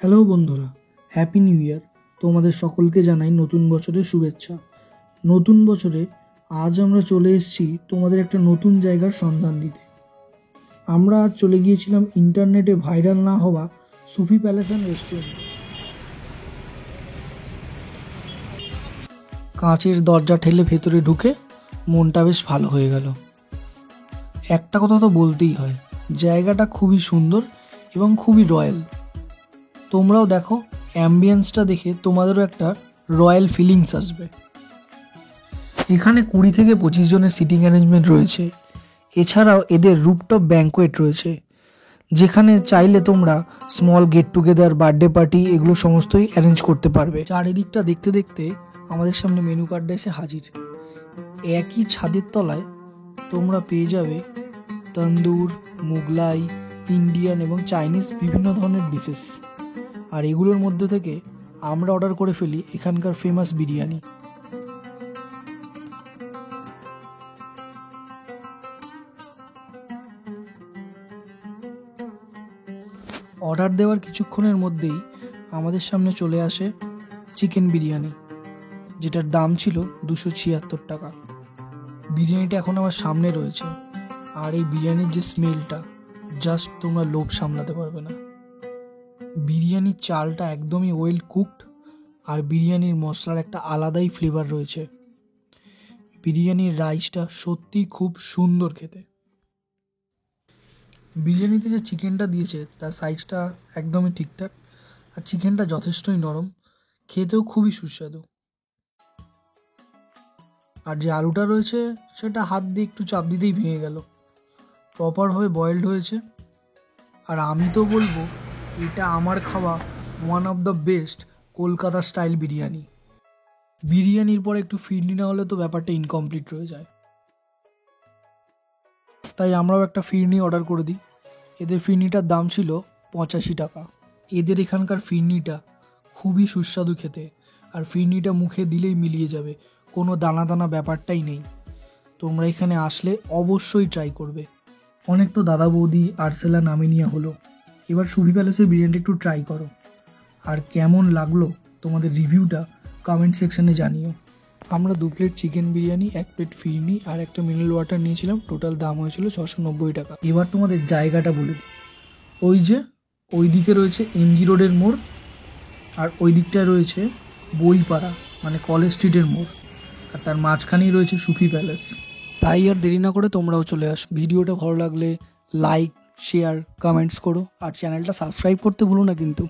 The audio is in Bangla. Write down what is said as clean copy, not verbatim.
হ্যালো বন্ধুরা, হ্যাপি নিউ ইয়ার। তোমাদের সকলকে জানাই নতুন বছরের শুভেচ্ছা। নতুন বছরে আজ আমরা চলে এসেছি তোমাদের একটা নতুন জায়গার সন্ধান দিতে। আমরা আজ চলে গিয়েছিলাম ইন্টারনেটে ভাইরাল না হওয়া সুফি প্যালেস অ্যান্ড রেস্টুরেন্টে। কাঁচের দরজা ঠেলে ভেতরে ঢুকে মনটা বেশ ভালো হয়ে গেল। একটা কথা তো বলতেই হয়, জায়গাটা খুবই সুন্দর এবং খুবই রয়্যাল। তোমরাও দেখো, অ্যাম্বিয়েন্সটা দেখে তোমাদেরও একটা রয়্যাল ফিলিংস আসবে। এখানে 20 থেকে 25 জনের সিটিং অ্যারেঞ্জমেন্ট রয়েছে। এছাড়াও এদের রুফটপ ব্যাঙ্কোয়েট রয়েছে, যেখানে চাইলে তোমরা small get together, birthday party এগুলো সমস্তই অ্যারেঞ্জ করতে পারবে। চারিদিকটা দেখতে দেখতে আমাদের সামনে মেনু কার্ডটা এসে হাজির। একই ছাদের তলায় তোমরা পেয়ে যাবে তন্দুর, মুগলাই, ইন্ডিয়ান এবং চাইনিজ বিভিন্ন ধরনের ডিশেস। আর এগুলোর মধ্যে থেকে আমরা অর্ডার করে ফেলি এখানকার ফেমাস বিরিয়ানি। অর্ডার দেওয়ার কিছুক্ষণের মধ্যেই আমাদের সামনে চলে আসে চিকেন বিরিয়ানি, যেটার দাম ছিল 276 টাকা। বিরিয়ানিটা এখন আমার সামনে রয়েছে, আর এই বিরিয়ানির যে স্মেলটা, জাস্ট তোমরা লোভ সামলাতে পারবে না। বিরিয়ানির চালটা একদমই ওয়েল কুকড, আর বিরিয়ানির মশলার একটা আলাদাই ফ্লেভার রয়েছে। বিরিয়ানির রাইসটা সত্যিই খুব সুন্দর খেতে। বিরিয়ানিতে যে চিকেনটা দিয়েছে তার সাইজটা একদমই ঠিকঠাক, আর চিকেনটা যথেষ্টই নরম, খেতেও খুবই সুস্বাদু। আর যে আলুটা রয়েছে সেটা হাত দিয়ে একটু চাপ দিতেই ভেঙে গেল, প্রপারভাবে বয়েলড হয়েছে। আর আমি তো বলবো এটা আমার খাওয়া one of the best Kolkata style biryani. বিরিয়ানির পর একটু ফিরনি না হলে তো ব্যাপারটা ইনকমপ্লিট রয়ে যায়, তাই আমরাও একটা ফিরনি অর্ডার করে দিই। এদের ফিরনিটার দাম ছিল 85 টাকা। এদের এখানকার ফিরনিটা খুবই সুস্বাদু খেতে, আর ফিরনিটা মুখে দিলেই মিলিয়ে যাবে, কোনো দানা দানা ব্যাপারটাই নেই। তোমরা এখানে আসলে অবশ্যই ট্রাই করবে। অনেক তো দাদা বৌদি আরসেলা নামে নিয়ে হলো, এবার সুফি প্যালেসের বিরিয়ানিটা একটু ট্রাই করো। আর কেমন লাগলো তোমাদের রিভিউটা কমেন্ট সেকশনে জানিও। আমরা 2 প্লেট চিকেন বিরিয়ানি, 1 প্লেট ফিরনি আর একটা মিনারেল ওয়াটার নিয়েছিলাম। টোটাল দাম হয়েছিল 690 টাকা। এবার তোমাদের জায়গাটা বলে দিই। ওই দিকে রয়েছে এমজি রোডের মোড়, আর ওই দিকটায় রয়েছে বইপাড়া মানে কলেজ স্ট্রিটের মোড়, আর তার মাঝখানেই রয়েছে সুফি প্যালেস। তাই আর দেরি না করে তোমরাও চলে আস। ভিডিওটা ভালো লাগলে লাইক, শেয়ার, কমেন্টস করো, আর চ্যানেলটা সাবস্ক্রাইব করতে ভুলো না কিন্তু।